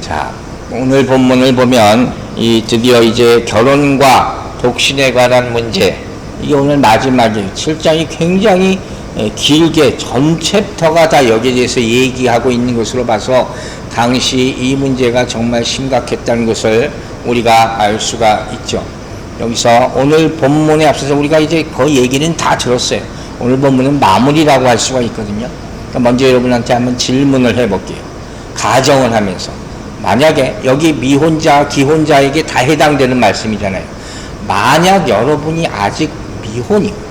자, 오늘 본문을 보면 드디어 이제 결혼과 독신에 관한 문제, 이게 오늘 마지막이에요. 7장이 굉장히 길게 전 챕터가 다 여기에 대해서 얘기하고 있는 것으로 봐서 당시 이 문제가 정말 심각했다는 것을 우리가 알 수가 있죠. 여기서 오늘 본문에 앞서서 우리가 이제 거의 얘기는 다 들었어요. 오늘 본문은 마무리라고 할 수가 있거든요. 그러니까 먼저 여러분한테 한번 질문을 해볼게요. 가정을 하면서 만약에 여기 미혼자, 기혼자에게 다 해당되는 말씀이잖아요. 만약 여러분이 아직 미혼이고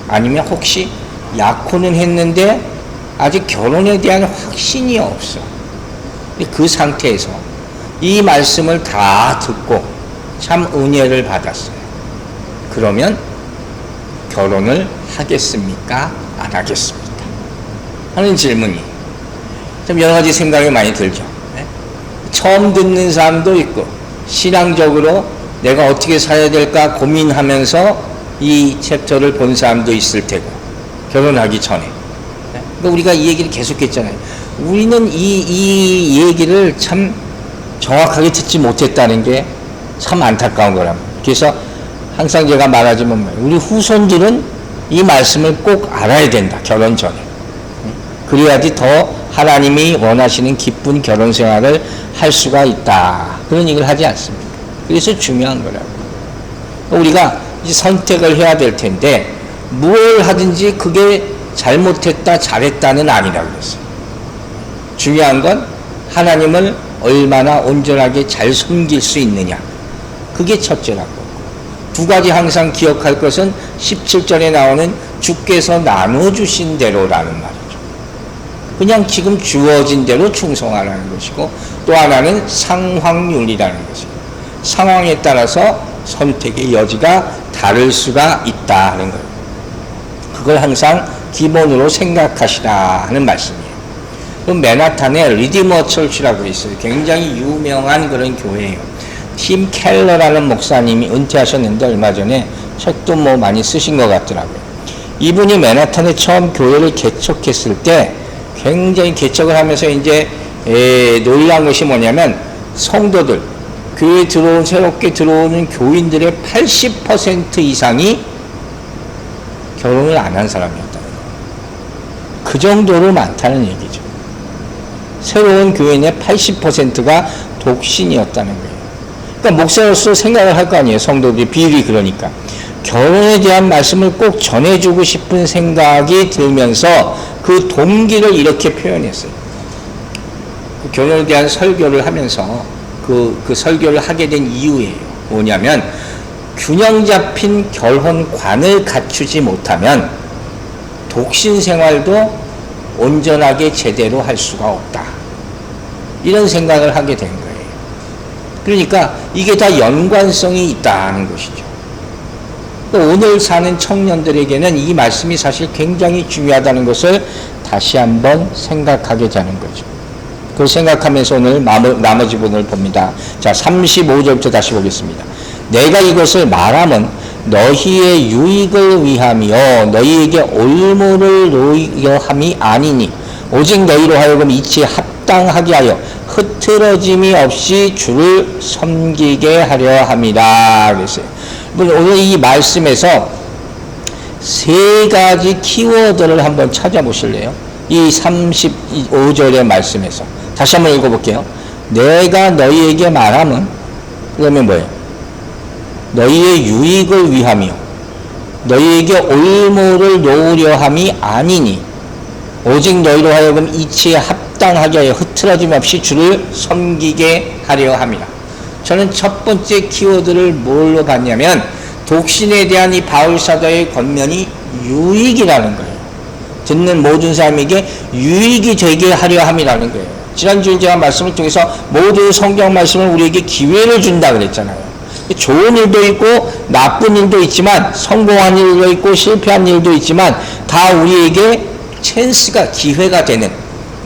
아니면 혹시 약혼은 했는데 아직 결혼에 대한 확신이 없어. 그 상태에서 이 말씀을 다 듣고 참 은혜를 받았어요. 그러면 결혼을 하겠습니까? 안 하겠습니까? 하는 질문이 좀 여러 가지 생각이 많이 들죠. 네? 처음 듣는 사람도 있고 신앙적으로 내가 어떻게 살아야 될까 고민하면서 이 챕터를 본 사람도 있을 테고 결혼하기 전에. 네? 그러니까 우리가 이 얘기를 계속했잖아요. 우리는 이 얘기를 참 정확하게 듣지 못했다는 게 참 안타까운 거랍니다. 그래서 항상 제가 말하지만 우리 후손들은 이 말씀을 꼭 알아야 된다. 결혼 전에. 그래야지 더 하나님이 원하시는 기쁜 결혼 생활을 할 수가 있다. 그런 얘기를 하지 않습니까? 그래서 중요한 거라고. 우리가 이제 선택을 해야 될 텐데 뭘 하든지 그게 잘못했다 잘했다는 아니라고 그랬어요. 중요한 건 하나님을 얼마나 온전하게 잘 섬길 수 있느냐. 그게 첫째라고. 두 가지 항상 기억할 것은 17절에 나오는 주께서 나눠주신 대로라는 말이죠. 그냥 지금 주어진 대로 충성하라는 것이고, 또 하나는 상황률이라는 것이고, 상황에 따라서 선택의 여지가 다를 수가 있다 하는 거예요. 그걸 항상 기본으로 생각하시라 하는 말씀이에요. 그럼 맨하탄에 리디머 철치라고 있어요. 굉장히 유명한 그런 교회예요. 팀 켈러라는 목사님이 은퇴하셨는데 얼마 전에 책도 뭐 많이 쓰신 것 같더라고요. 이분이 맨하탄에 처음 교회를 개척했을 때 굉장히 개척을 하면서 이제 놀란 것이 뭐냐면 성도들, 교회에 새롭게 들어오는 교인들의 80% 이상이 결혼을 안 한 사람이었다는 거예요. 그 정도로 많다는 얘기죠. 새로운 교인의 80%가 독신이었다는 거예요. 그러니까 목사로서 생각을 할 거 아니에요. 성도들이 비율이 그러니까. 결혼에 대한 말씀을 꼭 전해주고 싶은 생각이 들면서 그 동기를 이렇게 표현했어요. 그 결혼에 대한 설교를 하면서 그 설교를 하게 된 이유예요. 뭐냐면 균형 잡힌 결혼관을 갖추지 못하면 독신 생활도 온전하게 제대로 할 수가 없다. 이런 생각을 하게 된 거예요. 그러니까 이게 다 연관성이 있다는 것이죠. 오늘 사는 청년들에게는 이 말씀이 사실 굉장히 중요하다는 것을 다시 한번 생각하게 되는 거죠. 그걸 생각하면서 오늘 나머지 부분을 봅니다. 자, 35절부터 다시 보겠습니다. 내가 이것을 말함은 너희의 유익을 위함이요 너희에게 올무를 놓여 함이 아니니 오직 너희로 하여금 이치에 합당하게 하여 흐트러짐이 없이 주를 섬기게 하려 함이라 그랬어요. 오늘 이 말씀에서 세 가지 키워드를 한번 찾아보실래요? 이 35절의 말씀에서 다시 한번 읽어볼게요. 내가 너희에게 말함은 그러면 뭐예요? 너희의 유익을 위함이요 너희에게 올무를 놓으려 함이 아니니 오직 너희로 하여금 이치에 합당하게 하여 흐트러짐 없이 주를 섬기게 하려 함이라. 저는 첫 번째 키워드를 뭘로 봤냐면 독신에 대한 이 바울 사도의 권면이 유익이라는 거예요. 듣는 모든 사람에게 유익이 되게 하려 함이라는 거예요. 지난주에 제가 말씀을 통해서 모든 성경 말씀을 우리에게 기회를 준다 그랬잖아요. 좋은 일도 있고 나쁜 일도 있지만 성공한 일도 있고 실패한 일도 있지만 다 우리에게 찬스가 기회가 되는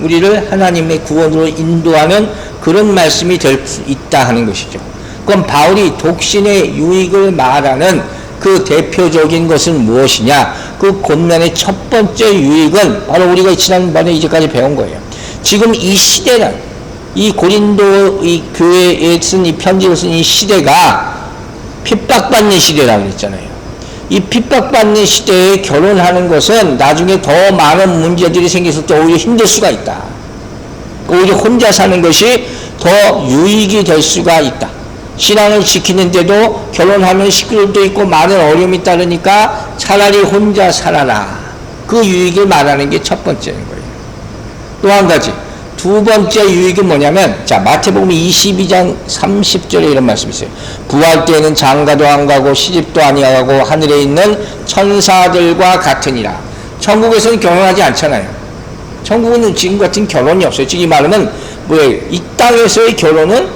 우리를 하나님의 구원으로 인도하는 그런 말씀이 될 수 있다 하는 것이죠. 그럼 바울이 독신의 유익을 말하는 그 대표적인 것은 무엇이냐? 그 권면의 첫 번째 유익은 바로 우리가 지난번에 이제까지 배운 거예요. 지금 이 시대는, 이 고린도 이 교회에 쓴 이 편지를 쓴 이 시대가 핍박받는 시대라고 그랬잖아요. 이 핍박받는 시대에 결혼하는 것은 나중에 더 많은 문제들이 생겼을 때 오히려 힘들 수가 있다. 오히려 혼자 사는 것이 더 유익이 될 수가 있다. 신앙을 지키는데도 결혼하면 시끄러움도 있고 많은 어려움이 따르니까 차라리 혼자 살아라. 그 유익을 말하는 게 첫 번째인 거예요. 또 한 가지, 두 번째 유익은 뭐냐면, 자, 마태복음 22장 30절에 이런 말씀이 있어요. 부활 때에는 장가도 안 가고 시집도 아니하고 하늘에 있는 천사들과 같으니라. 천국에서는 결혼하지 않잖아요. 천국은 지금 같은 결혼이 없어요. 즉, 이 말은 뭐예요? 이 땅에서의 결혼은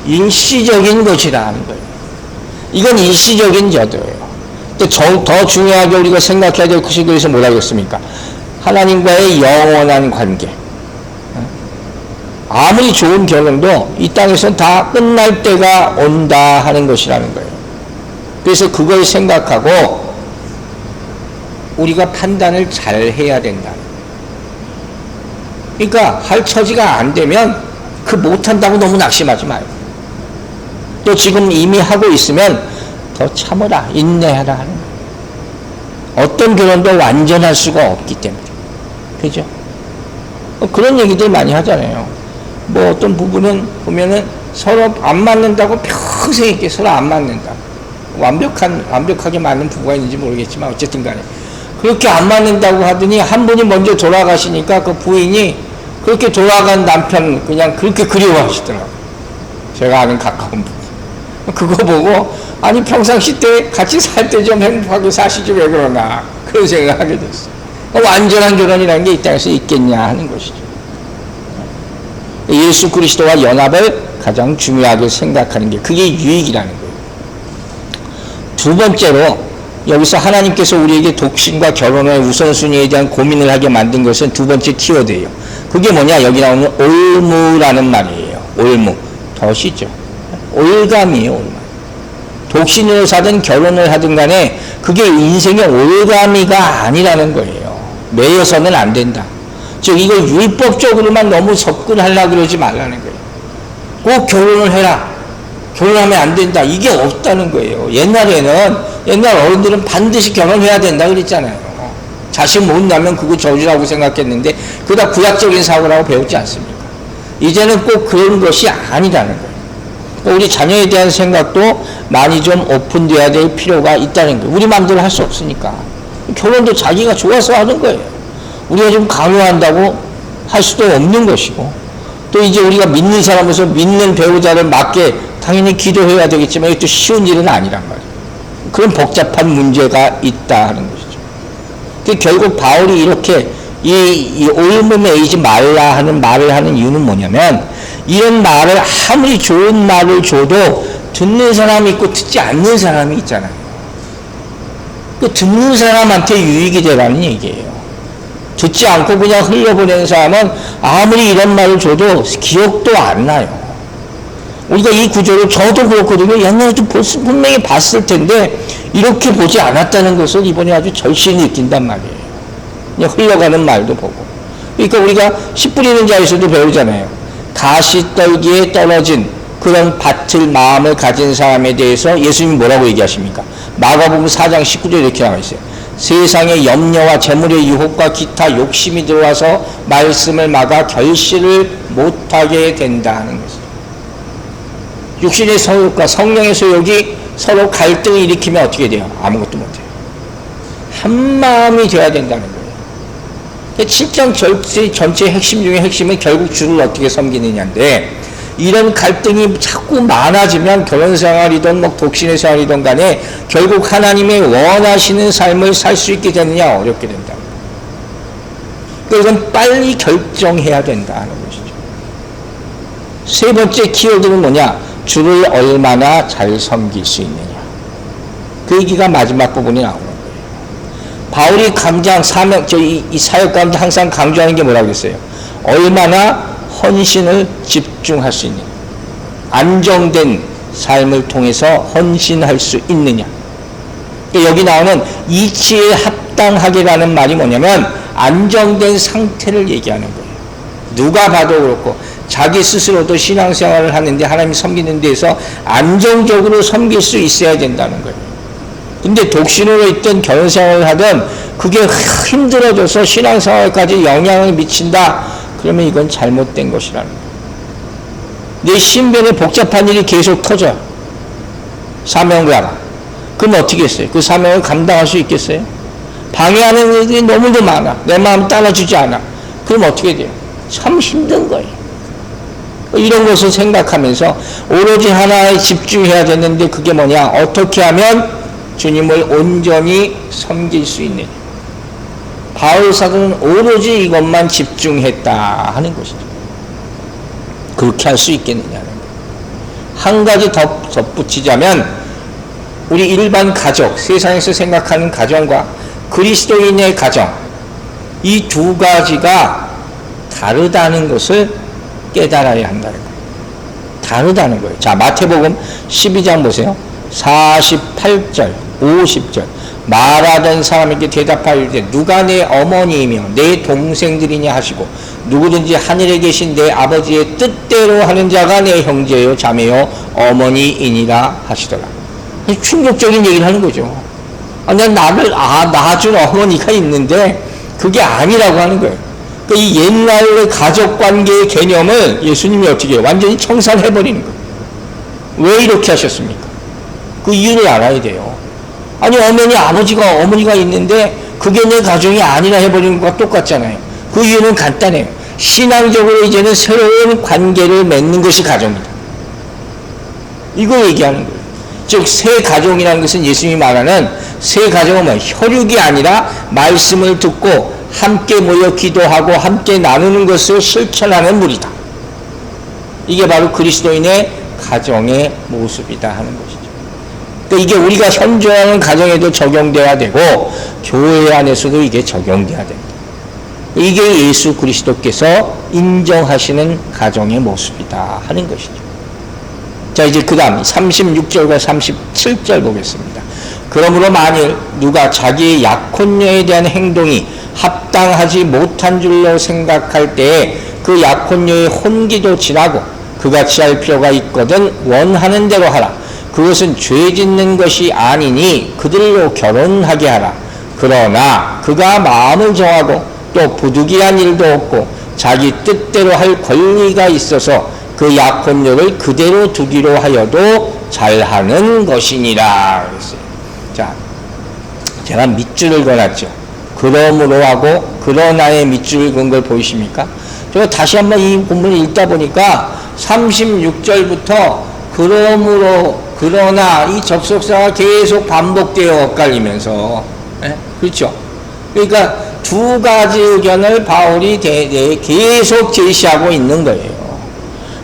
일시적인 것이라는 거예요. 이건 일시적인 여도예요. 더 중요하게 우리가 생각해야 될 것이 그래서 뭐라 그랬습니까? 하나님과의 영원한 관계. 아무리 좋은 결혼도 이 땅에서는 다 끝날 때가 온다 하는 것이라는 거예요. 그래서 그걸 생각하고 우리가 판단을 잘 해야 된다. 그러니까 할 처지가 안 되면 그 못한다고 너무 낙심하지 마요. 또 지금 이미 하고 있으면 더 참으라, 인내하라 하는 거예요. 어떤 결혼도 완전할 수가 없기 때문에. 그죠? 그런 얘기들 많이 하잖아요. 뭐 어떤 부부는 보면은 서로 안 맞는다고 평생 이렇게 서로 안 맞는다. 완벽하게 맞는 부부가 있는지 모르겠지만 어쨌든 간에. 그렇게 안 맞는다고 하더니 한 분이 먼저 돌아가시니까 그 부인이 그렇게 돌아간 남편 그냥 그렇게 그리워하시더라고요. 제가 아는 가까운 부부. 그거 보고 아니 평상시 때 같이 살 때 좀 행복하게 사시지 왜 그러나 그런 생각하게 됐어요. 완전한 결혼이라는 게 이 땅에서 있겠냐 하는 것이죠. 예수 그리스도와 연합을 가장 중요하게 생각하는 게 그게 유익이라는 거예요. 두 번째로 여기서 하나님께서 우리에게 독신과 결혼의 우선순위에 대한 고민을 하게 만든 것은 두 번째 키워드예요. 그게 뭐냐? 여기 나오는 올무라는 말이에요. 올무. 덫이죠. 올감이에요. 올감. 독신으로 사든 결혼을 하든 간에 그게 인생의 올가미가 아니라는 거예요. 매여서는 안 된다. 즉 이걸 율법적으로만 너무 접근하려고 그러지 말라는 거예요. 꼭 결혼을 해라. 결혼하면 안 된다. 이게 없다는 거예요. 옛날 어른들은 반드시 결혼해야 된다 그랬잖아요. 자식 못 낳으면 그거 저주라고 생각했는데 그거 다 구약적인 사고라고 배웠지 않습니까? 이제는 꼭 그런 것이 아니라는 거예요. 우리 자녀에 대한 생각도 많이 좀 오픈되어야 될 필요가 있다는 거예요. 우리 마음대로 할 수 없으니까. 결혼도 자기가 좋아서 하는 거예요. 우리가 좀 강요한다고 할 수도 없는 것이고, 또 이제 우리가 믿는 사람으로서 믿는 배우자를 맞게 당연히 기도해야 되겠지만 이것도 쉬운 일은 아니란 말이에요. 그런 복잡한 문제가 있다 하는 것이죠. 결국 바울이 이렇게 이 올무 매이지 말라 하는 말을 하는 이유는 뭐냐면, 이런 말을 아무리 좋은 말을 줘도 듣는 사람이 있고 듣지 않는 사람이 있잖아요. 그 듣는 사람한테 유익이 되라는 얘기예요. 듣지 않고 그냥 흘려보내는 사람은 아무리 이런 말을 줘도 기억도 안 나요. 우리가 이 구조를 저도 그렇거든요. 옛날에도 분명히 봤을 텐데 이렇게 보지 않았다는 것을 이번에 아주 절실히 느낀단 말이에요. 그냥 흘러가는 말도 보고. 그러니까 우리가 씨 뿌리는 자에서도 배우잖아요. 가시떨기에 떨어진 그런 밭을 마음을 가진 사람에 대해서 예수님이 뭐라고 얘기하십니까? 마가복음 4장 19절에 이렇게 나와 있어요. 세상의 염려와 재물의 유혹과 기타 욕심이 들어와서 말씀을 막아 결실을 못하게 된다 하는 것이죠. 육신의 소욕과 성령의 소욕이 서로 갈등을 일으키면 어떻게 돼요? 아무것도 못해요. 한 마음이 돼야 된다는 거예요. 7장 전체의 핵심 중에 핵심은 결국 주를 어떻게 섬기느냐인데, 이런 갈등이 자꾸 많아지면 결혼생활이든 독신의 생활이든 간에 결국 하나님의 원하시는 삶을 살 수 있게 되느냐, 어렵게 된다. 그러니까 이건 빨리 결정해야 된다는 것이죠. 세 번째 키워드는 뭐냐? 주를 얼마나 잘 섬길 수 있느냐. 그 얘기가 마지막 부분에 나오는 거예요. 바울이 강장 사명, 이 사역 가운데 항상 강조하는 게 뭐라고 했어요? 얼마나 헌신을 집중할 수 있느냐. 안정된 삶을 통해서 헌신할 수 있느냐. 그러니까 여기 나오는 이치에 합당하게라는 말이 뭐냐면 안정된 상태를 얘기하는 거예요. 누가 봐도 그렇고 자기 스스로도 신앙생활을 하는데 하나님 섬기는 데서 안정적으로 섬길 수 있어야 된다는 거예요. 근데 독신으로 있든 결혼생활을 하든 그게 힘들어져서 신앙생활까지 영향을 미친다. 그러면 이건 잘못된 것이라는 거예요. 내 신변에 복잡한 일이 계속 터져요. 사명가라. 그럼 어떻게 했어요? 그 사명을 감당할 수 있겠어요? 방해하는 일들이 너무도 많아. 내 마음 따라주지 않아. 그럼 어떻게 돼요? 참 힘든 거예요. 이런 것을 생각하면서 오로지 하나에 집중해야 되는데 그게 뭐냐? 어떻게 하면 주님을 온전히 섬길 수 있느냐? 바울 사도는 오로지 이것만 집중했다 하는 것이죠. 그렇게 할 수 있겠느냐는 거예요. 한 가지 더 덧붙이자면 우리 일반 가족, 세상에서 생각하는 가정과 그리스도인의 가정, 이 두 가지가 다르다는 것을 깨달아야 한다는 거예요. 다르다는 거예요. 자, 마태복음 12장 보세요. 48절, 50절. 말하던 사람에게 대답하여 누가 내 어머니이며 내 동생들이냐 하시고 누구든지 하늘에 계신 내 아버지의 뜻대로 하는 자가 내 형제요 자매요 어머니이니라 하시더라. 충격적인 얘기를 하는 거죠. 나를 낳아준 어머니가 있는데 그게 아니라고 하는 거예요. 그러니까 이 옛날의 가족관계의 개념을 예수님이 어떻게 해요? 완전히 청산해버리는 거예요. 왜 이렇게 하셨습니까? 그 이유를 알아야 돼요. 아니 어머니가 있는데 그게 내 가정이 아니라 해버리는 것과 똑같잖아요. 그 이유는 간단해요. 신앙적으로 이제는 새로운 관계를 맺는 것이 가정이다. 이거 얘기하는 거예요. 즉 새 가정이라는 것은 예수님이 말하는 새 가정은 뭐예요? 혈육이 아니라 말씀을 듣고 함께 모여 기도하고 함께 나누는 것을 실천하는 무리다. 이게 바로 그리스도인의 가정의 모습이다 하는 것이죠. 그러니까 이게 우리가 현존하는 가정에도 적용돼야 되고 교회 안에서도 이게 적용돼야 됩니다. 이게 예수 그리스도께서 인정하시는 가정의 모습이다 하는 것이죠. 자, 이제 그 다음 36절과 37절 보겠습니다. 그러므로 만일 누가 자기의 약혼녀에 대한 행동이 합당하지 못한 줄로 생각할 때에 그 약혼녀의 혼기도 지나고 그같이 할 필요가 있거든 원하는 대로 하라. 그것은 죄 짓는 것이 아니니 그들로 결혼하게 하라. 그러나 그가 마음을 정하고 또 부득이한 일도 없고 자기 뜻대로 할 권리가 있어서 그 약혼녀를 그대로 두기로 하여도 잘하는 것이니라 그랬어요. 자, 제가 밑줄을 그어놨죠. 그러므로 하고 그러나의 밑줄을 그은 걸 보이십니까? 제가 다시 한번 이 본문을 읽다 보니까 36절부터 그러므로 그러나 이 접속사가 계속 반복되어 엇갈리면서 그렇죠? 그러니까 두 가지 의견을 바울이 계속 제시하고 있는 거예요.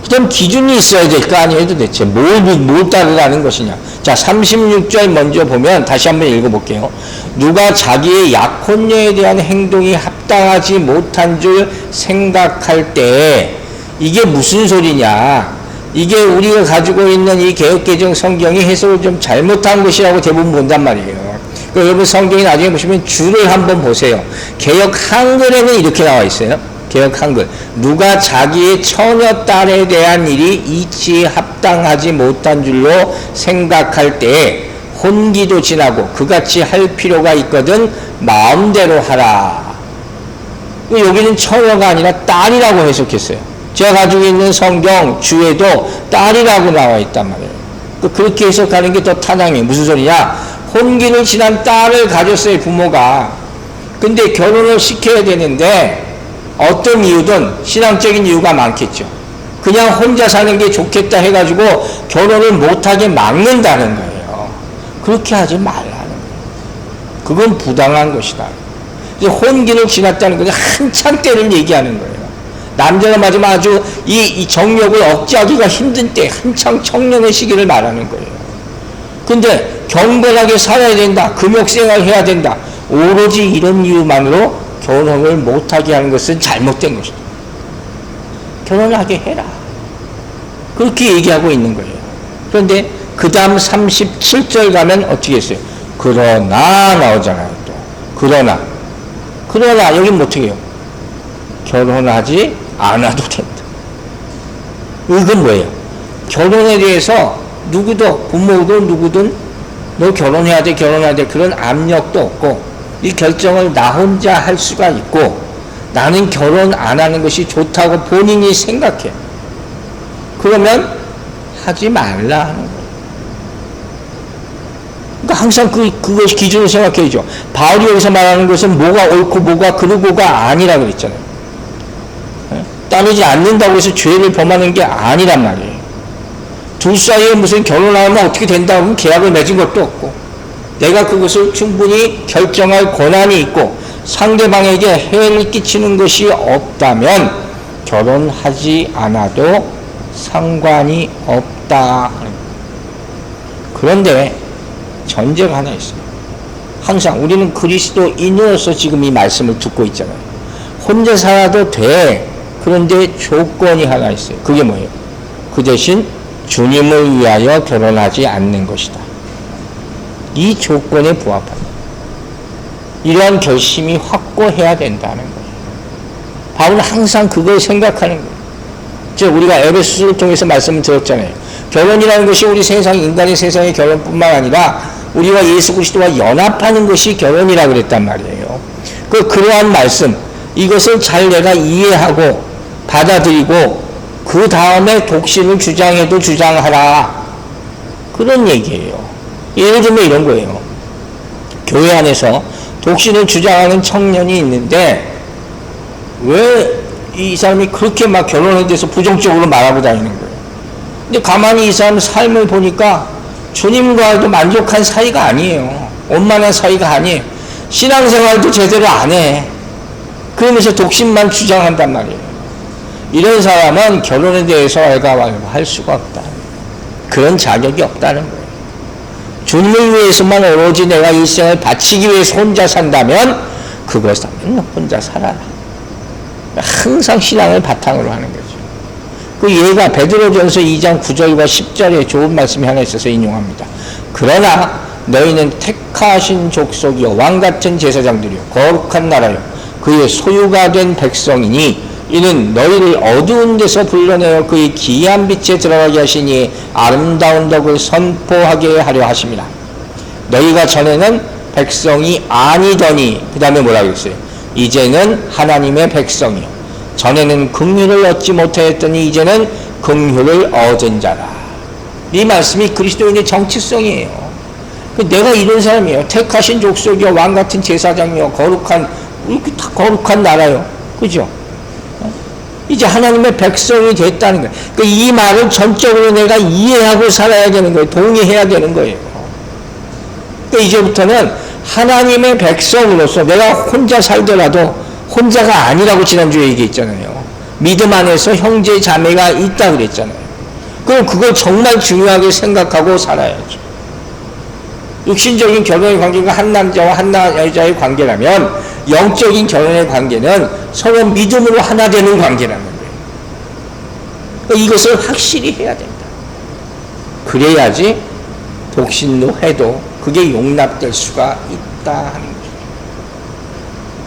그럼 기준이 있어야 될 거 아니에요 도대체. 뭘 따르라는 것이냐. 자, 36절 먼저 보면 다시 한번 읽어볼게요. 누가 자기의 약혼녀에 대한 행동이 합당하지 못한 줄 생각할 때 이게 무슨 소리냐. 이게 우리가 가지고 있는 이 개역개정 성경이 해석을 좀 잘못한 것이라고 대부분 본단 말이에요. 그러니까 여러분 성경이 나중에 보시면 줄을 한번 보세요. 개역 한글에는 이렇게 나와 있어요. 개역 한글. 누가 자기의 처녀 딸에 대한 일이 이치에 합당하지 못한 줄로 생각할 때에 혼기도 지나고 그같이 할 필요가 있거든 마음대로 하라. 여기는 처녀가 아니라 딸이라고 해석했어요. 제가 가지고 있는 성경 주에도 딸이라고 나와 있단 말이에요. 그렇게 해석하는 게 더 타당해요. 무슨 소리냐? 혼기를 지난 딸을 가졌어요, 부모가. 근데 결혼을 시켜야 되는데 어떤 이유든 신앙적인 이유가 많겠죠. 그냥 혼자 사는 게 좋겠다 해가지고 결혼을 못하게 막는다는 거예요. 그렇게 하지 말라는 거예요. 그건 부당한 것이다. 혼기를 지났다는 것은 한참 때를 얘기하는 거예요. 남자가 맞으면 아주 이 정욕을 억제하기가 힘든 때 한창 청년의 시기를 말하는 거예요. 근데 경건하게 살아야 된다. 금욕생활 해야 된다. 오로지 이런 이유만으로 결혼을 못하게 하는 것은 잘못된 것이다. 결혼하게 해라. 그렇게 얘기하고 있는 거예요. 그런데 그 다음 37절 가면 어떻게 했어요? 그러나 나오잖아요. 또 그러나 여긴 어떻게 해요? 결혼하지 않아도 된다. 이건 뭐예요? 결혼에 대해서 누구도, 부모든 누구든 너 결혼해야 돼, 결혼해야 돼, 그런 압력도 없고, 이 결정을 나 혼자 할 수가 있고, 나는 결혼 안 하는 것이 좋다고 본인이 생각해. 그러면 하지 말라 하는 거예요. 그러니까 항상 그것이 기준을 생각해야죠. 바울이 여기서 말하는 것은 뭐가 옳고 뭐가 그르고가 아니라 그랬잖아요. 따르지 않는다고 해서 죄를 범하는 게 아니란 말이에요. 둘 사이에 무슨 결혼하면 어떻게 된다고 하면 계약을 맺은 것도 없고, 내가 그것을 충분히 결정할 권한이 있고 상대방에게 해를 끼치는 것이 없다면 결혼하지 않아도 상관이 없다. 그런데 전제가 하나 있어요. 항상 우리는 그리스도인으로서 지금 이 말씀을 듣고 있잖아요. 혼자 살아도 돼. 그런데 조건이 하나 있어요. 그게 뭐예요? 그 대신 주님을 위하여 결혼하지 않는 것이다. 이 조건에 부합합니다. 이러한 결심이 확고해야 된다는 거예요. 바울은 항상 그걸 생각하는 거예요. 즉 우리가 에베소서를 통해서 말씀을 들었잖아요. 결혼이라는 것이 우리 세상, 인간의 세상의 결혼뿐만 아니라 우리와 예수 그리스도와 연합하는 것이 결혼이라 그랬단 말이에요. 그러한 말씀, 이것을 잘 내가 이해하고 받아들이고 그 다음에 독신을 주장해도 주장하라. 그런 얘기예요. 예를 들면 이런 거예요. 교회 안에서 독신을 주장하는 청년이 있는데 왜 이 사람이 그렇게 막 결혼에 대해서 부정적으로 말하고 다니는 거예요. 근데 가만히 이 사람 삶을 보니까 주님과도 만족한 사이가 아니에요. 원만한 사이가 아니에요. 신앙생활도 제대로 안 해. 그러면서 독신만 주장한단 말이에요. 이런 사람은 결혼에 대해서 할 수가 없다. 그런 자격이 없다는 거예요. 주님을 위해서만 오로지 내가 일생을 바치기 위해서 혼자 산다면 그것은 혼자 살아라. 항상 신앙을 바탕으로 하는 거죠. 그 예가 베드로전서 2장 9절과 10절에 좋은 말씀이 하나 있어서 인용합니다. 그러나 너희는 택하신 족속이요 왕같은 제사장들이요 거룩한 나라요 그의 소유가 된 백성이니 이는 너희를 어두운 데서 불러내어 그의 기이한 빛에 들어가게 하시니 아름다운 덕을 선포하게 하려 하심이라. 너희가 전에는 백성이 아니더니 그 다음에 뭐라 그랬어요? 이제는 하나님의 백성이요 전에는 긍휼을 얻지 못하였더니 이제는 긍휼을 얻은 자라. 이 말씀이 그리스도인의 정체성이에요. 내가 이런 사람이에요. 택하신 족속이요 왕같은 제사장이요 거룩한 이렇게 다 거룩한 나라요. 그죠? 이제 하나님의 백성이 됐다는 거예요. 이 말을 전적으로 내가 이해하고 살아야 되는 거예요. 동의해야 되는 거예요. 이제부터는 하나님의 백성으로서 내가 혼자 살더라도 혼자가 아니라고 지난주에 얘기했잖아요. 믿음 안에서 형제 자매가 있다 그랬잖아요. 그럼 그걸 정말 중요하게 생각하고 살아야죠. 육신적인 결혼의 관계가 한 남자와 한 여자의 관계라면 영적인 결혼의 관계는 서로 믿음으로 하나 되는 관계라는 거예요. 이것을 확실히 해야 된다. 그래야지 독신도 해도 그게 용납될 수가 있다 하는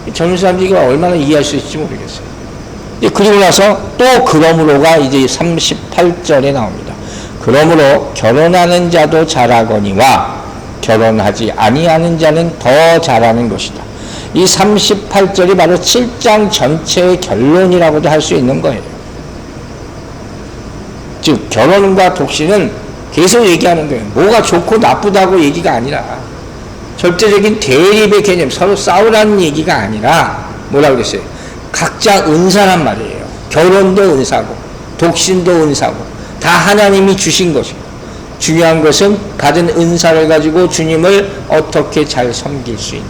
거죠. 젊은 사람들이 얼마나 이해할 수 있을지 모르겠어요. 그리고 나서 또 그러므로가 이제 38절에 나옵니다. 그러므로 결혼하는 자도 잘하거니와 결혼하지 아니하는 자는 더 잘하는 것이다. 이 38절이 바로 7장 전체의 결론이라고도 할 수 있는 거예요. 즉 결혼과 독신은 계속 얘기하는 거예요. 뭐가 좋고 나쁘다고 얘기가 아니라 절대적인 대립의 개념, 서로 싸우라는 얘기가 아니라 뭐라고 그랬어요? 각자 은사란 말이에요. 결혼도 은사고 독신도 은사고 다 하나님이 주신 것이고 중요한 것은 받은 은사를 가지고 주님을 어떻게 잘 섬길 수 있는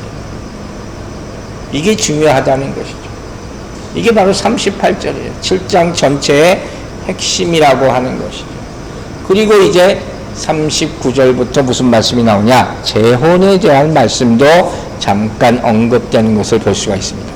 이게 중요하다는 것이죠. 이게 바로 38절이에요. 7장 전체의 핵심이라고 하는 것이죠. 그리고 이제 39절부터 무슨 말씀이 나오냐? 재혼에 대한 말씀도 잠깐 언급되는 것을 볼 수가 있습니다.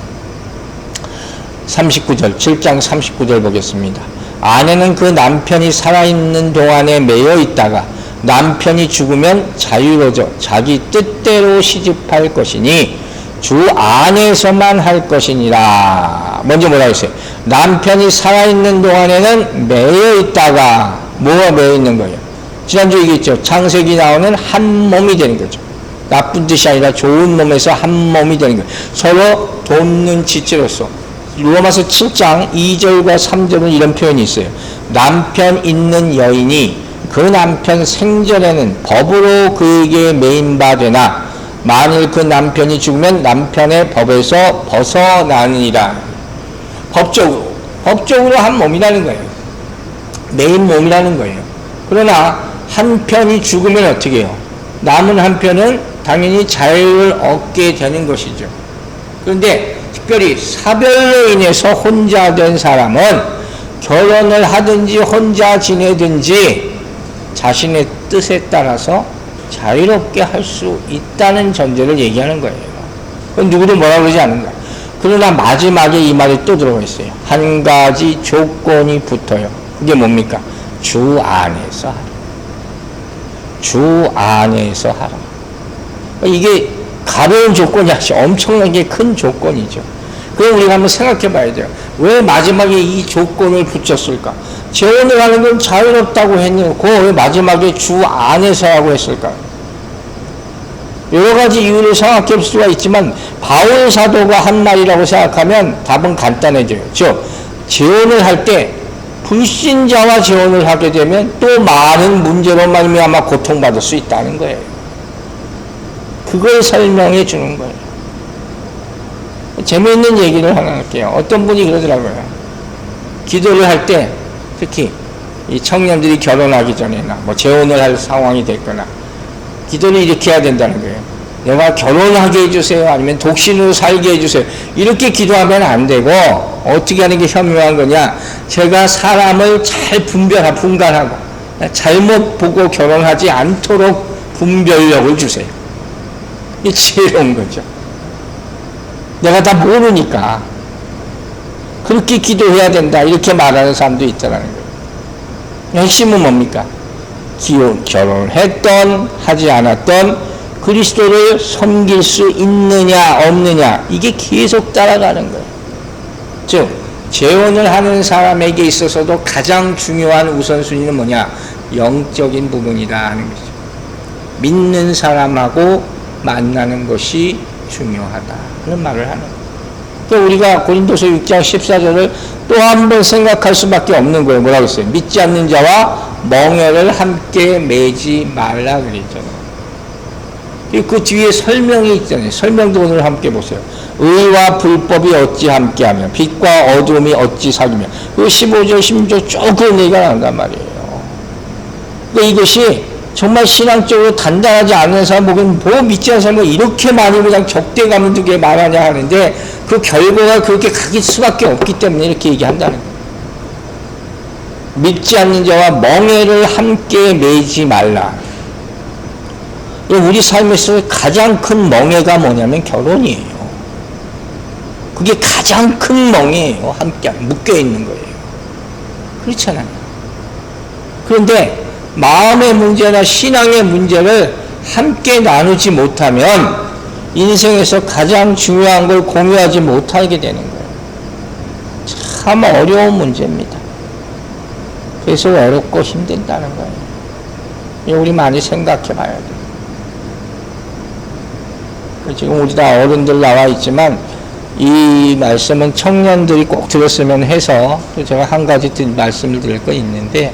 39절, 7장 39절 보겠습니다. 아내는 그 남편이 살아있는 동안에 매여 있다가 남편이 죽으면 자유로져 자기 뜻대로 시집할 것이니 주 안에서만 할 것이니라. 됩니다. 먼저 뭐라고 했어요? 남편이 살아있는 동안에는 매여 있다가 뭐가 매여 있는 거예요? 지난주에 얘기했죠. 창세기 나오는 한 몸이 되는 거죠. 나쁜 뜻이 아니라 좋은 몸에서 한 몸이 되는 거예요. 서로 돕는 지체로서. 로마서 7장 2절과 3절은 이런 표현이 있어요. 남편 있는 여인이 그 남편 생전에는 법으로 그에게 매인 바 되나 만일 그 남편이 죽으면 남편의 법에서 벗어나느니라. 법적으로 한 몸이라는 거예요. 매인 몸이라는 거예요. 그러나 한 편이 죽으면 어떻게 해요? 남은 한 편은 당연히 자유를 얻게 되는 것이죠. 그런데 특별히 사별로 인해서 혼자 된 사람은 결혼을 하든지 혼자 지내든지 자신의 뜻에 따라서 자유롭게 할 수 있다는 전제를 얘기하는 거예요. 그건 누구도 뭐라 그러지 않는 거예요. 그러나 마지막에 이 말이 또 들어가 있어요. 한 가지 조건이 붙어요. 그게 뭡니까? 주 안에서 하라. 주 안에서 하라. 이게 가벼운 조건이 아니죠. 엄청나게 큰 조건이죠. 그럼 우리가 한번 생각해 봐야 돼요. 왜 마지막에 이 조건을 붙였을까? 재혼을 하는 건 자유롭다고 해놓고 왜 마지막에 주 안에서 하고 했을까? 여러 가지 이유를 생각해 볼 수가 있지만 바울 사도가 한 말이라고 생각하면 답은 간단해져요. 즉, 재혼을 할 때 불신자와 재혼을 하게 되면 또 많은 문제로 말미암아 고통받을 수 있다는 거예요. 그걸 설명해 주는 거예요. 재미있는 얘기를 하나 할게요. 어떤 분이 그러더라고요. 기도를 할 때 특히 이 청년들이 결혼하기 전에나 뭐 재혼을 할 상황이 됐거나 기도를 이렇게 해야 된다는 거예요. 내가 결혼하게 해주세요. 아니면 독신으로 살게 해주세요. 이렇게 기도하면 안 되고 어떻게 하는 게 현명한 거냐. 제가 사람을 잘 분간하고 잘못 보고 결혼하지 않도록 분별력을 주세요. 이게 지혜로운 거죠. 내가 다 모르니까 그렇게 기도해야 된다 이렇게 말하는 사람도 있다는 거예요. 핵심은 뭡니까? 결혼을 했던 하지 않았던 그리스도를 섬길 수 있느냐 없느냐 이게 계속 따라가는 거예요. 즉 재혼을 하는 사람에게 있어서도 가장 중요한 우선순위는 뭐냐? 영적인 부분이다 하는 것이죠. 믿는 사람하고 만나는 것이 중요하다 하는 말을 하는 거예요. 또 우리가 고린도서 6장 14절을 또 한 번 생각할 수밖에 없는 거예요. 뭐라고 했어요? 믿지 않는 자와 멍에를 함께 매지 말라 그랬잖아요. 그 뒤에 설명이 있잖아요. 설명도 오늘 함께 보세요. 의와 불법이 어찌 함께하며 빛과 어두움이 어찌 사귀며. 그 15절 16절 쭉 그런 얘기가 나온단 말이에요. 그러니까 이것이 정말 신앙적으로 단단하지 않은 사람 보기엔 뭐 믿지 않는 사람은 이렇게 많이 그냥 적대감을 두게 말하냐 하는데 그 결과가 그렇게 가길 수밖에 없기 때문에 이렇게 얘기한다는 거예요. 믿지 않는 자와 멍에를 함께 매지 말라. 우리 삶에서 가장 큰 멍에가 뭐냐면 결혼이에요. 그게 가장 큰 멍에예요. 함께 묶여있는 거예요. 그렇잖아요. 그런데 마음의 문제나 신앙의 문제를 함께 나누지 못하면 인생에서 가장 중요한 걸 공유하지 못하게 되는 거예요. 참 어려운 문제입니다. 그래서 어렵고 힘든다는 거예요. 우리 많이 생각해 봐야 돼요. 지금 우리 다 어른들 나와 있지만 이 말씀은 청년들이 꼭 들었으면 해서 또 제가 한 가지 말씀을 드릴 거 있는데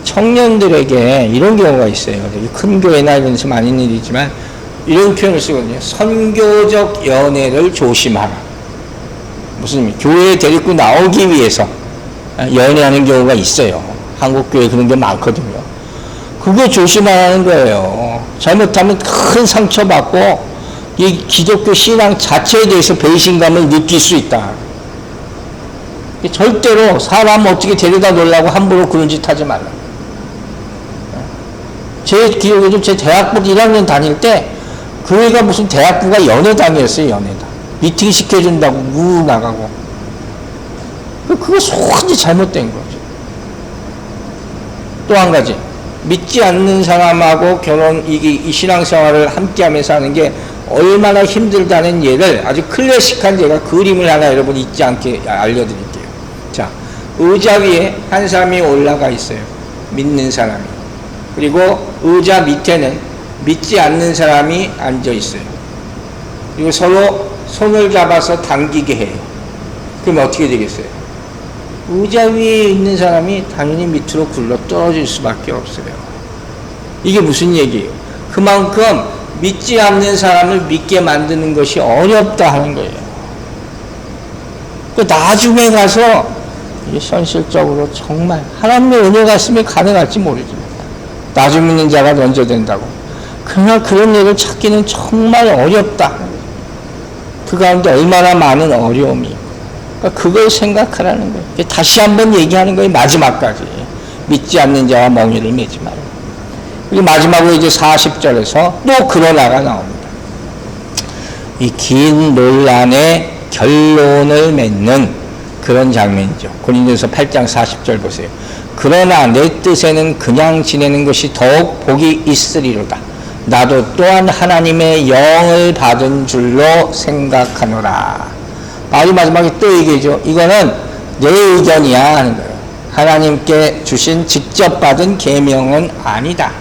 청년들에게 이런 경우가 있어요. 큰 교회나 이런 데서 많은 일이지만 이런 표현을 쓰거든요. 선교적 연애를 조심하라. 무슨 의미? 교회에 데리고 나오기 위해서 연애하는 경우가 있어요. 한국 교회 그런 게 많거든요. 그거 조심하라는 거예요. 잘못하면 큰 상처받고 이 기독교 신앙 자체에 대해서 배신감을 느낄 수 있다. 절대로 사람 어떻게 데려다 놓으려고 함부로 그런 짓 하지 말라. 제 기억에도 제 대학부 1학년 다닐 때 교회가 무슨 대학부가 연애당이었어요. 연애당. 미팅 시켜준다고 우 나가고. 그거 완전히 잘못된 거죠. 또 한 가지. 믿지 않는 사람하고 이 신앙생활을 함께 하면서 하는 게 얼마나 힘들다는 예를 아주 클래식한 제가 그림을 하나 여러분 잊지 않게 알려드릴게요. 자, 의자 위에 한 사람이 올라가 있어요. 믿는 사람이. 그리고 의자 밑에는 믿지 않는 사람이 앉아 있어요. 그리고 서로 손을 잡아서 당기게 해요. 그럼 어떻게 되겠어요? 의자 위에 있는 사람이 당연히 밑으로 굴러 떨어질 수밖에 없어요. 이게 무슨 얘기예요? 그만큼 믿지 않는 사람을 믿게 만드는 것이 어렵다 하는 거예요. 그 나중에 가서 이게 현실적으로 정말 하나님의 은혜가 있으면 가능할지 모르지만 나중 믿는 자가 먼저 된다고. 그러나 그런 일을 찾기는 정말 어렵다. 그 가운데 얼마나 많은 어려움이. 그러니까 그걸 생각하라는 거예요. 다시 한번 얘기하는 거예요. 마지막까지. 믿지 않는 자와 멍에를 매지 말라. 그리고 마지막으로 이제 40절에서 또 그러나가 나옵니다. 이 긴 논란의 결론을 맺는 그런 장면이죠. 고린도서 8장 40절 보세요. 그러나 내 뜻에는 그냥 지내는 것이 더욱 복이 있으리로다. 나도 또한 하나님의 영을 받은 줄로 생각하노라. 바로 마지막에 또 얘기해줘. 이거는 내 의견이야 하는 거예요. 하나님께 주신 직접 받은 계명은 아니다.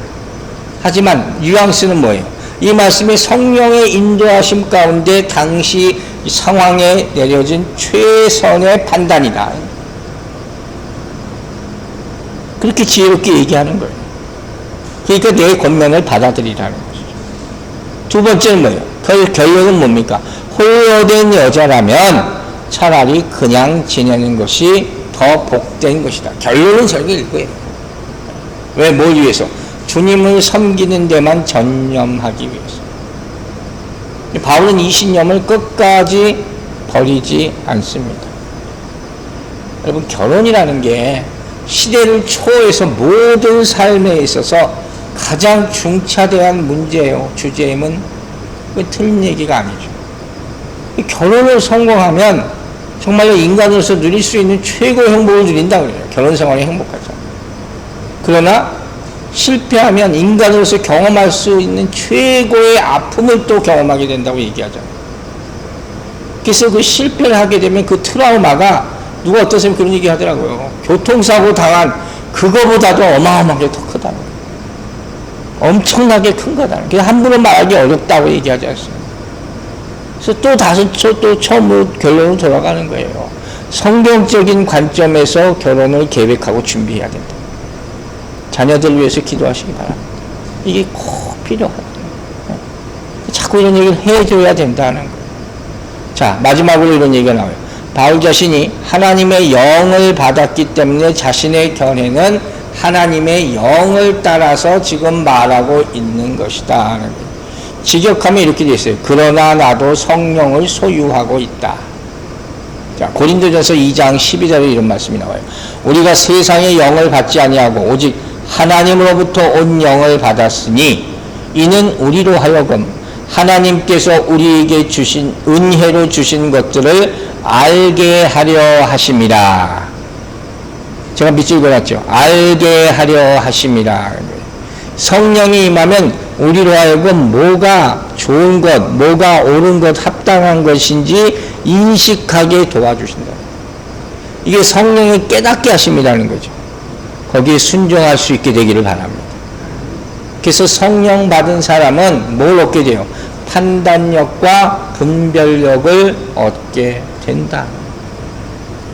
하지만 뉘앙스는 뭐예요? 이 말씀이 성령의 인도하심 가운데 당시 상황에 내려진 최선의 판단이다. 그렇게 지혜롭게 얘기하는 거예요. 그러니까 내 권면을 받아들이라는 것이죠. 두 번째는 뭐예요? 결론은 뭡니까? 홀로된 여자라면 차라리 그냥 지내는 것이 더 복된 것이다. 결론은 저렇게 읽고요. 왜? 뭘 위해서? 주님을 섬기는 데만 전념하기 위해서. 바울은 이 신념을 끝까지 버리지 않습니다. 여러분, 결혼이라는 게 시대를 초월해서 모든 삶에 있어서 가장 중차대한 문제예요. 주제임은 틀린 얘기가 아니죠. 결혼을 성공하면 정말로 인간으로서 누릴 수 있는 최고의 행복을 누린다고 그래요. 결혼 생활이 행복하죠. 그러나 실패하면 인간으로서 경험할 수 있는 최고의 아픔을 또 경험하게 된다고 얘기하잖아요. 그래서 그 실패를 하게 되면 그 트라우마가 누가 어떤 사람이 그런 얘기 하더라고요. 교통사고 당한 그거보다도 어마어마하게 더 크다는 거예요. 엄청나게 큰 거다는 거예요. 함부로 말하기 어렵다고 얘기하지 않습니다. 그래서 또 처음으로 결론으로 돌아가는 거예요. 성경적인 관점에서 결혼을 계획하고 준비해야 된다. 자녀들을 위해서 기도하시기 바랍니다. 이게 꼭 필요하다. 자꾸 이런 얘기를 해줘야 된다는 거예요. 자, 마지막으로 이런 얘기가 나와요. 바울 자신이 하나님의 영을 받았기 때문에 자신의 견해는 하나님의 영을 따라서 지금 말하고 있는 것이다 하는 거예요. 직역하면 이렇게 되어 있어요. 그러나 나도 성령을 소유하고 있다. 자, 고린도전서 2장 12절에 이런 말씀이 나와요. 우리가 세상의 영을 받지 아니하고 오직 하나님으로부터 온 영을 받았으니 이는 우리로 하여금 하나님께서 우리에게 주신 은혜로 주신 것들을 알게 하려 하심이라. 제가 밑줄 그어놨죠. 알게 하려 하심이라. 성령이 임하면 우리로 하여금 뭐가 좋은 것, 뭐가 옳은 것, 합당한 것인지 인식하게 도와주신다. 이게 성령이 깨닫게 하심이라는 거죠. 거기에 순종할 수 있게 되기를 바랍니다. 그래서 성령 받은 사람은 뭘 얻게 돼요? 판단력과 분별력을 얻게 된다.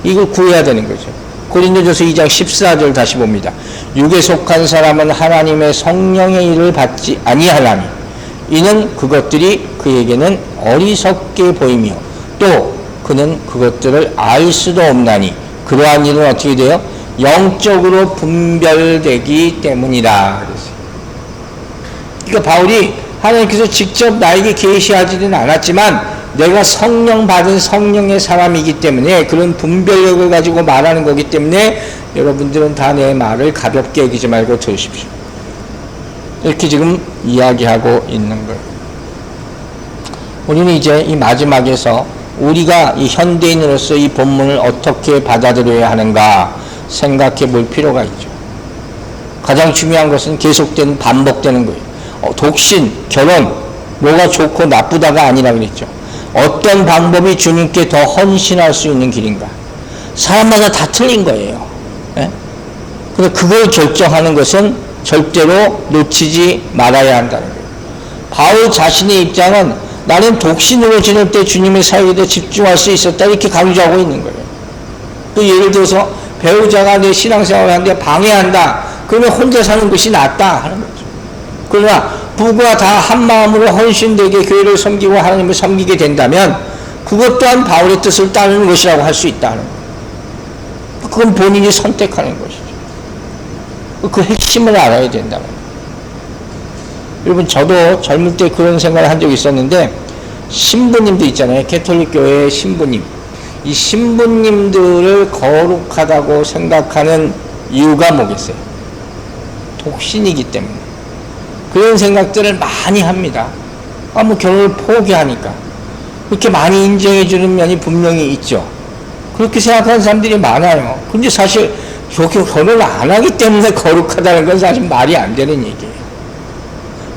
이걸 구해야 되는 거죠. 고린도전서 2장 14절 다시 봅니다. 육에 속한 사람은 하나님의 성령의 일을 받지 아니하나니 이는 그것들이 그에게는 어리석게 보이며 또 그는 그것들을 알 수도 없나니 그러한 일은 어떻게 돼요? 영적으로 분별되기 때문이다. 그러니까 바울이 하나님께서 직접 나에게 계시하지는 않았지만 내가 성령 받은 성령의 사람이기 때문에 그런 분별력을 가지고 말하는 거기 때문에 여러분들은 다 내 말을 가볍게 여기지 말고 들으십시오. 이렇게 지금 이야기하고 있는 거예요. 우리는 이제 이 마지막에서 우리가 이 현대인으로서 이 본문을 어떻게 받아들여야 하는가 생각해 볼 필요가 있죠. 가장 중요한 것은 계속되는 반복되는 거예요. 독신, 결혼, 뭐가 좋고 나쁘다가 아니라 그랬죠. 어떤 방법이 주님께 더 헌신할 수 있는 길인가. 사람마다 다 틀린 거예요. 예? 그래서 그걸 결정하는 것은 절대로 놓치지 말아야 한다는 거예요. 바울 자신의 입장은 나는 독신으로 지낼 때 주님의 사역에 대해 집중할 수 있었다 이렇게 강조하고 있는 거예요. 또 예를 들어서 배우자가 내 신앙생활을 하는데 방해한다. 그러면 혼자 사는 것이 낫다 하는 거죠. 그러나 부부가 다 한마음으로 헌신되게 교회를 섬기고 하나님을 섬기게 된다면 그것 또한 바울의 뜻을 따르는 것이라고 할 수 있다는 거예요. 그건 본인이 선택하는 것이죠. 그 핵심을 알아야 된다는 거예요. 여러분, 저도 젊을 때 그런 생각을 한 적이 있었는데, 신부님도 있잖아요. 가톨릭 교회의 신부님. 이 신부님들을 거룩하다고 생각하는 이유가 뭐겠어요? 독신이기 때문에. 그런 생각들을 많이 합니다. 뭐 결혼을 포기하니까. 그렇게 많이 인정해주는 면이 분명히 있죠. 그렇게 생각하는 사람들이 많아요. 근데 사실 결혼을 안 하기 때문에 거룩하다는 건 사실 말이 안 되는 얘기예요.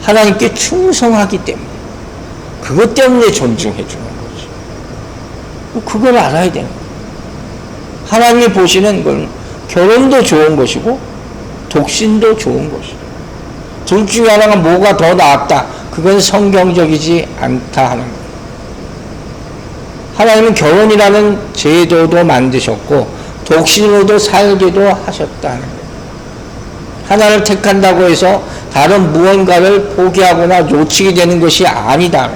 하나님께 충성하기 때문에. 그것 때문에 존중해 주는 거죠. 그걸 알아야 되는 거예요. 하나님이 보시는 건 결혼도 좋은 것이고 독신도 좋은 것이고 둘 중에 하나가 뭐가 더 낫다. 그건 성경적이지 않다 하는 거예요. 하나님은 결혼이라는 제도도 만드셨고 독신으로도 살게도 하셨다는 거예요. 하나를 택한다고 해서 다른 무언가를 포기하거나 놓치게 되는 것이 아니다.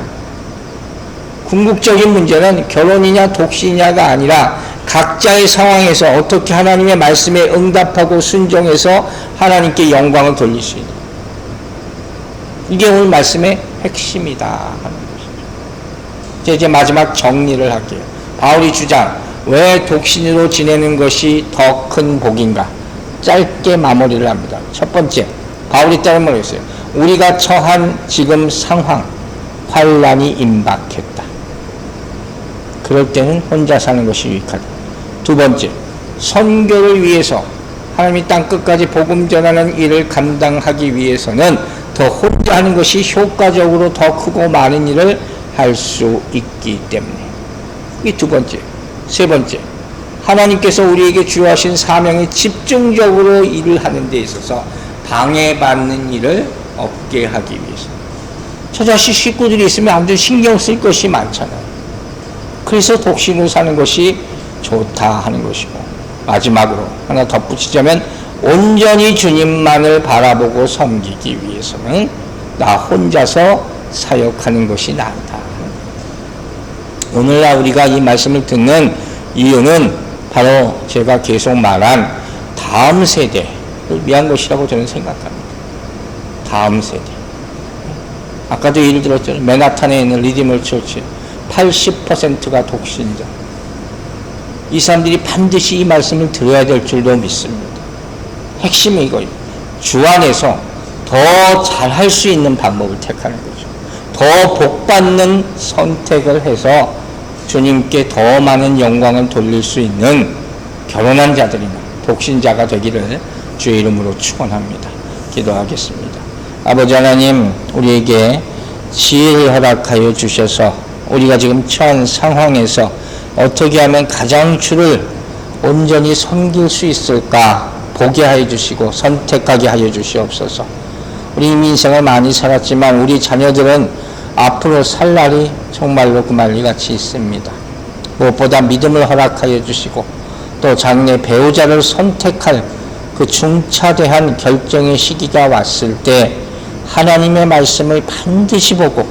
궁극적인 문제는 결혼이냐 독신이냐가 아니라 각자의 상황에서 어떻게 하나님의 말씀에 응답하고 순종해서 하나님께 영광을 돌릴 수 있는, 이게 오늘 말씀의 핵심이다 하는 것이죠. 이제 마지막 정리를 할게요. 바울이 주장, 왜 독신으로 지내는 것이 더 큰 복인가? 짧게 마무리를 합니다. 첫 번째, 바울이 따른 뭐라고 했어요? 우리가 처한 지금 상황, 환난이 임박했다. 그럴 때는 혼자 사는 것이 유익하다. 두 번째, 선교를 위해서 하나님이 땅 끝까지 복음 전하는 일을 감당하기 위해서는 더 혼자 하는 것이 효과적으로 더 크고 많은 일을 할 수 있기 때문에. 이게 두 번째. 세 번째, 하나님께서 우리에게 주어하신 사명에 집중적으로 일을 하는 데 있어서 방해받는 일을 없게 하기 위해서. 저자식 식구들이 있으면 아무튼 신경 쓸 것이 많잖아요. 그래서 독신으로 사는 것이 좋다 하는 것이고, 마지막으로 하나 덧붙이자면 온전히 주님만을 바라보고 섬기기 위해서는 나 혼자서 사역하는 것이 낫다. 오늘날 우리가 이 말씀을 듣는 이유는 바로 제가 계속 말한 다음 세대를 위한 것이라고 저는 생각합니다. 다음 세대. 아까도 예를 들었죠. 맨하탄에 있는 리디멀 처치 80%가 독신자. 이 사람들이 반드시 이 말씀을 들어야 될 줄도 믿습니다. 핵심이 이거예요. 주 안에서 더 잘할 수 있는 방법을 택하는 거죠. 더 복받는 선택을 해서 주님께 더 많은 영광을 돌릴 수 있는 결혼한 자들이나 독신자가 되기를 주의 이름으로 축원합니다. 기도하겠습니다. 아버지 하나님, 우리에게 지혜를 허락하여 주셔서 우리가 지금 처한 상황에서 어떻게 하면 가장 주를 온전히 섬길 수 있을까 보게 하여 주시고 선택하게 하여 주시옵소서. 우리 이미 인생을 많이 살았지만 우리 자녀들은 앞으로 살 날이 정말로 그말리같이 있습니다. 무엇보다 믿음을 허락하여 주시고 또 장래 배우자를 선택할 그 중차대한 결정의 시기가 왔을 때 하나님의 말씀을 반드시 보고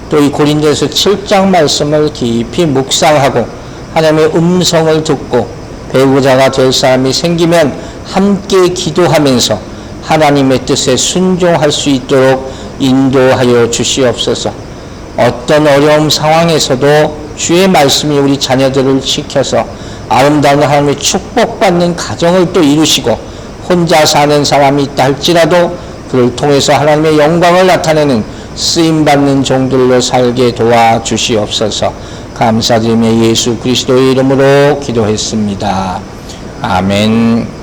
또 이 고린도서 7장 말씀을 깊이 묵상하고 하나님의 음성을 듣고 배우자가 될 사람이 생기면 함께 기도하면서 하나님의 뜻에 순종할 수 있도록 인도하여 주시옵소서. 어떤 어려움 상황에서도 주의 말씀이 우리 자녀들을 지켜서 아름다운 하나님의 축복받는 가정을 또 이루시고 혼자 사는 사람이 있다 할지라도 그를 통해서 하나님의 영광을 나타내는 쓰임받는 종들로 살게 도와주시옵소서. 감사드리며 예수 그리스도의 이름으로 기도했습니다. 아멘.